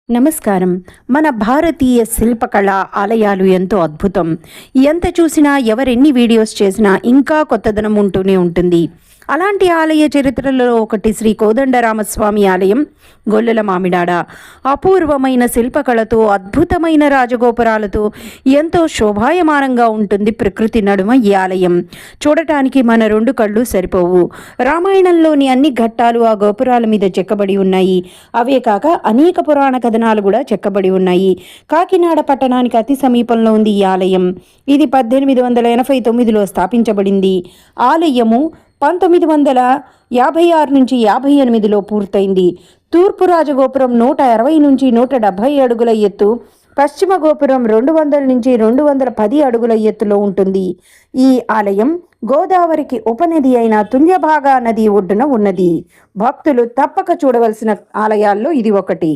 నమస్కారం. మన భారతీయ శిల్పకళ ఆలయాలు ఎంతో అద్భుతం. ఎంత చూసినా, ఎవరెన్ని వీడియోస్ చేసినా ఇంకా కొత్తదనం ఉంటూనే ఉంటుంది. అలాంటి ఆలయ చరిత్రలో ఒకటి శ్రీ కోదండరామస్వామి ఆలయం, గొల్లల మామిడాడ. అపూర్వమైన శిల్పకళతో, అద్భుతమైన రాజగోపురాలతో ఎంతో శోభాయమానంగా ఉంటుంది ప్రకృతి నడుమ ఈ ఆలయం. చూడటానికి మన రెండు కళ్ళు సరిపోవు. రామాయణంలోని అన్ని ఘట్టాలు ఆ గోపురాల మీద చెక్కబడి ఉన్నాయి. అవే కాక అనేక పురాణ కథనాలు కూడా చెక్కబడి ఉన్నాయి. కాకినాడ పట్టణానికి అతి సమీపంలో ఉంది ఈ ఆలయం. ఇది 1889లో స్థాపించబడింది. ఆలయము 1956 నుంచి 58లో పూర్తయింది. తూర్పు రాజగోపురం 160 నుంచి 170 అడుగుల ఎత్తు, పశ్చిమ గోపురం 200 నుంచి 210 అడుగుల ఎత్తులో ఉంటుంది. ఈ ఆలయం గోదావరికి ఉపనది అయిన తుల్యభాగా నది ఒడ్డున ఉన్నది. భక్తులు తప్పక చూడవలసిన ఆలయాల్లో ఇది ఒకటి.